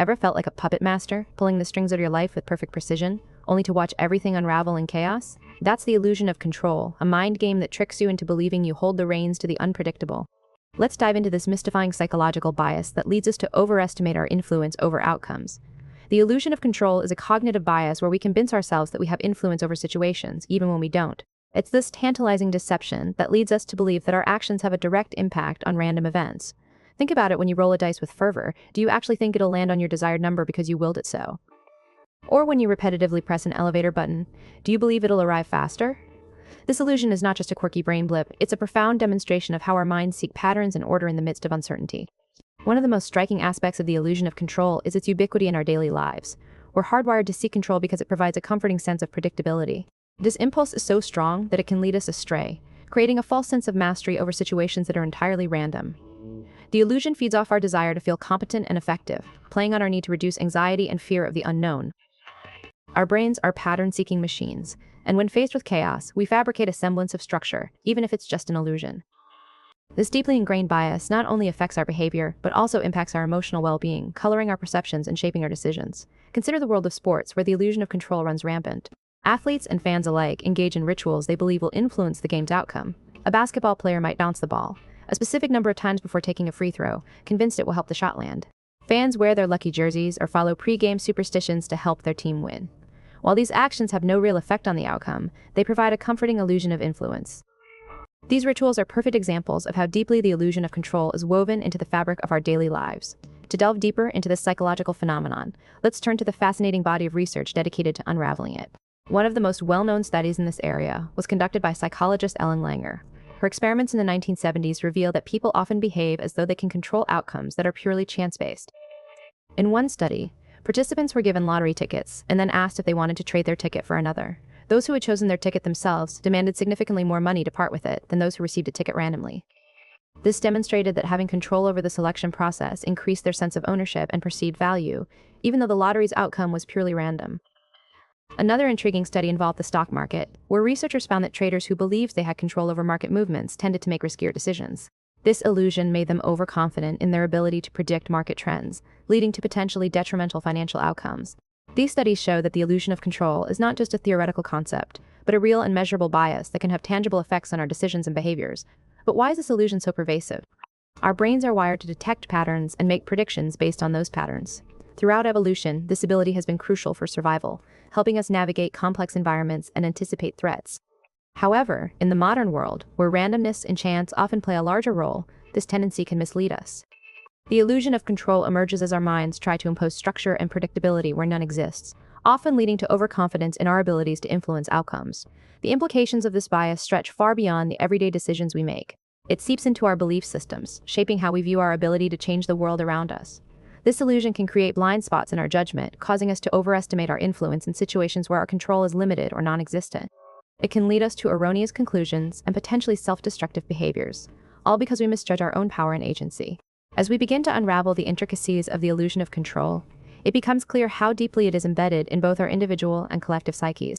Ever felt like a puppet master, pulling the strings of your life with perfect precision, only to watch everything unravel in chaos? That's the illusion of control, a mind game that tricks you into believing you hold the reins to the unpredictable. Let's dive into this mystifying psychological bias that leads us to overestimate our influence over outcomes. The illusion of control is a cognitive bias where we convince ourselves that we have influence over situations, even when we don't. It's this tantalizing deception that leads us to believe that our actions have a direct impact on random events. Think about it when you roll a dice with fervor. Do you actually think it'll land on your desired number because you willed it so? Or when you repetitively press an elevator button, do you believe it'll arrive faster? This illusion is not just a quirky brain blip, it's a profound demonstration of how our minds seek patterns and order in the midst of uncertainty. One of the most striking aspects of the illusion of control is its ubiquity in our daily lives. We're hardwired to seek control because it provides a comforting sense of predictability. This impulse is so strong that it can lead us astray, creating a false sense of mastery over situations that are entirely random. The illusion feeds off our desire to feel competent and effective, playing on our need to reduce anxiety and fear of the unknown. Our brains are pattern-seeking machines, and when faced with chaos, we fabricate a semblance of structure, even if it's just an illusion. This deeply ingrained bias not only affects our behavior, but also impacts our emotional well-being, coloring our perceptions and shaping our decisions. Consider the world of sports, where the illusion of control runs rampant. Athletes and fans alike engage in rituals they believe will influence the game's outcome. A basketball player might bounce the ball a specific number of times before taking a free throw, convinced it will help the shot land. Fans wear their lucky jerseys or follow pre-game superstitions to help their team win. While these actions have no real effect on the outcome, they provide a comforting illusion of influence. These rituals are perfect examples of how deeply the illusion of control is woven into the fabric of our daily lives. To delve deeper into this psychological phenomenon, let's turn to the fascinating body of research dedicated to unraveling it. One of the most well-known studies in this area was conducted by psychologist Ellen Langer. Her experiments in the 1970s reveal that people often behave as though they can control outcomes that are purely chance-based. In one study, participants were given lottery tickets and then asked if they wanted to trade their ticket for another. Those who had chosen their ticket themselves demanded significantly more money to part with it than those who received a ticket randomly. This demonstrated that having control over the selection process increased their sense of ownership and perceived value, even though the lottery's outcome was purely random. Another intriguing study involved the stock market, where researchers found that traders who believed they had control over market movements tended to make riskier decisions. This illusion made them overconfident in their ability to predict market trends, leading to potentially detrimental financial outcomes. These studies show that the illusion of control is not just a theoretical concept, but a real and measurable bias that can have tangible effects on our decisions and behaviors. But why is this illusion so pervasive? Our brains are wired to detect patterns and make predictions based on those patterns. Throughout evolution, this ability has been crucial for survival, helping us navigate complex environments and anticipate threats. However, in the modern world, where randomness and chance often play a larger role, this tendency can mislead us. The illusion of control emerges as our minds try to impose structure and predictability where none exists, often leading to overconfidence in our abilities to influence outcomes. The implications of this bias stretch far beyond the everyday decisions we make. It seeps into our belief systems, shaping how we view our ability to change the world around us. This illusion can create blind spots in our judgment, causing us to overestimate our influence in situations where our control is limited or non-existent. It can lead us to erroneous conclusions and potentially self-destructive behaviors, all because we misjudge our own power and agency. As we begin to unravel the intricacies of the illusion of control, it becomes clear how deeply it is embedded in both our individual and collective psyches.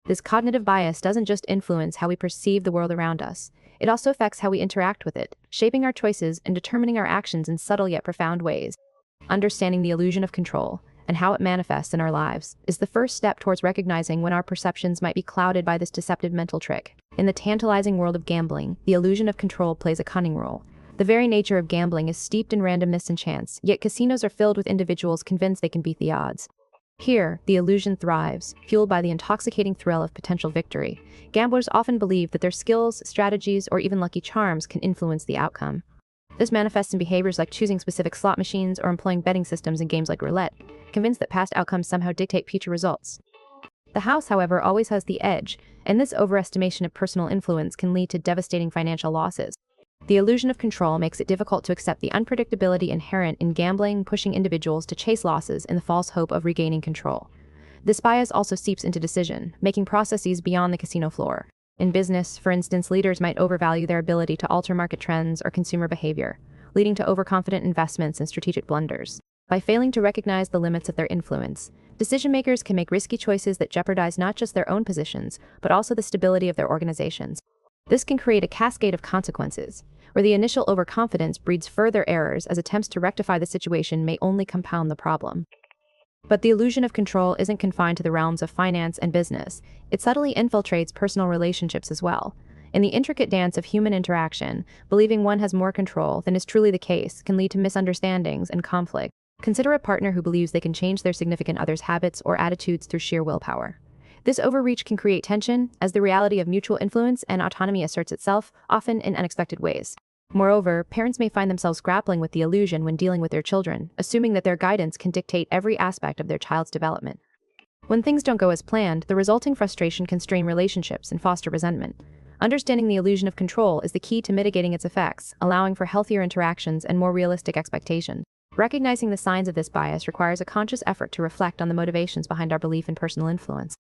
This cognitive bias doesn't just influence how we perceive the world around us, it also affects how we interact with it, shaping our choices and determining our actions in subtle yet profound ways. Understanding the illusion of control and how it manifests in our lives is the first step towards recognizing when our perceptions might be clouded by this deceptive mental trick. In the tantalizing world of gambling, the illusion of control plays a cunning role. The very nature of gambling is steeped in randomness and chance, yet casinos are filled with individuals convinced they can beat the odds. Here, the illusion thrives, fueled by the intoxicating thrill of potential victory. Gamblers often believe that their skills, strategies, or even lucky charms can influence the outcome. This manifests in behaviors like choosing specific slot machines or employing betting systems in games like roulette, convinced that past outcomes somehow dictate future results. The house, however, always has the edge, and this overestimation of personal influence can lead to devastating financial losses. The illusion of control makes it difficult to accept the unpredictability inherent in gambling, pushing individuals to chase losses in the false hope of regaining control. This bias also seeps into decision, making processes beyond the casino floor. In business, for instance, leaders might overvalue their ability to alter market trends or consumer behavior, leading to overconfident investments and strategic blunders. By failing to recognize the limits of their influence, decision-makers can make risky choices that jeopardize not just their own positions, but also the stability of their organizations. This can create a cascade of consequences. where the initial overconfidence breeds further errors as attempts to rectify the situation may only compound the problem. But the illusion of control isn't confined to the realms of finance and business. It subtly infiltrates personal relationships as well. In the intricate dance of human interaction, believing one has more control than is truly the case can lead to misunderstandings and conflict. Consider a partner who believes they can change their significant other's habits or attitudes through sheer willpower. This overreach can create tension, as the reality of mutual influence and autonomy asserts itself, often in unexpected ways. Moreover, parents may find themselves grappling with the illusion when dealing with their children, assuming that their guidance can dictate every aspect of their child's development. When things don't go as planned, the resulting frustration can strain relationships and foster resentment. Understanding the illusion of control is the key to mitigating its effects, allowing for healthier interactions and more realistic expectations. Recognizing the signs of this bias requires a conscious effort to reflect on the motivations behind our belief in personal influence.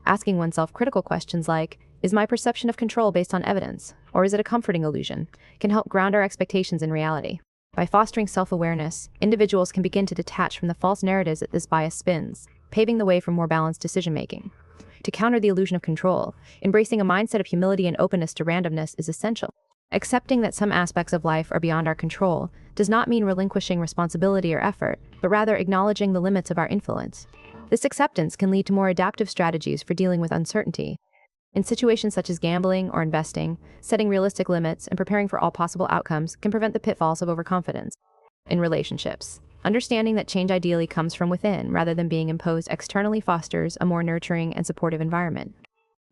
Asking oneself critical questions like, is my perception of control based on evidence, or is it a comforting illusion, can help ground our expectations in reality. By fostering self-awareness, individuals can begin to detach from the false narratives that this bias spins, paving the way for more balanced decision-making. To counter the illusion of control, embracing a mindset of humility and openness to randomness is essential. Accepting that some aspects of life are beyond our control does not mean relinquishing responsibility or effort, but rather acknowledging the limits of our influence. This acceptance can lead to more adaptive strategies for dealing with uncertainty. In situations such as gambling or investing, setting realistic limits and preparing for all possible outcomes can prevent the pitfalls of overconfidence. In relationships, understanding that change ideally comes from within rather than being imposed externally fosters a more nurturing and supportive environment.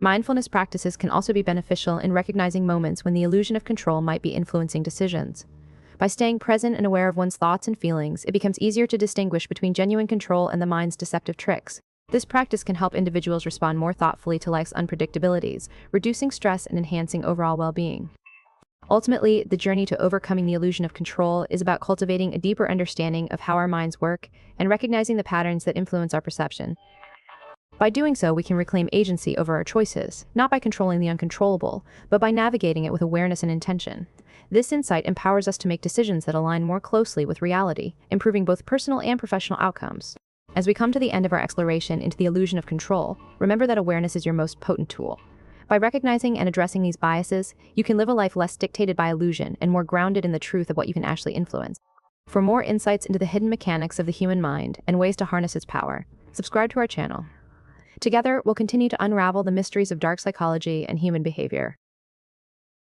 Mindfulness practices can also be beneficial in recognizing moments when the illusion of control might be influencing decisions. By staying present and aware of one's thoughts and feelings, it becomes easier to distinguish between genuine control and the mind's deceptive tricks. This practice can help individuals respond more thoughtfully to life's unpredictabilities, reducing stress and enhancing overall well-being. Ultimately, the journey to overcoming the illusion of control is about cultivating a deeper understanding of how our minds work and recognizing the patterns that influence our perception. By doing so, we can reclaim agency over our choices, not by controlling the uncontrollable, but by navigating it with awareness and intention. This insight empowers us to make decisions that align more closely with reality, improving both personal and professional outcomes. As we come to the end of our exploration into the illusion of control, remember that awareness is your most potent tool. By recognizing and addressing these biases, you can live a life less dictated by illusion and more grounded in the truth of what you can actually influence. For more insights into the hidden mechanics of the human mind and ways to harness its power, subscribe to our channel. Together, we'll continue to unravel the mysteries of dark psychology and human behavior.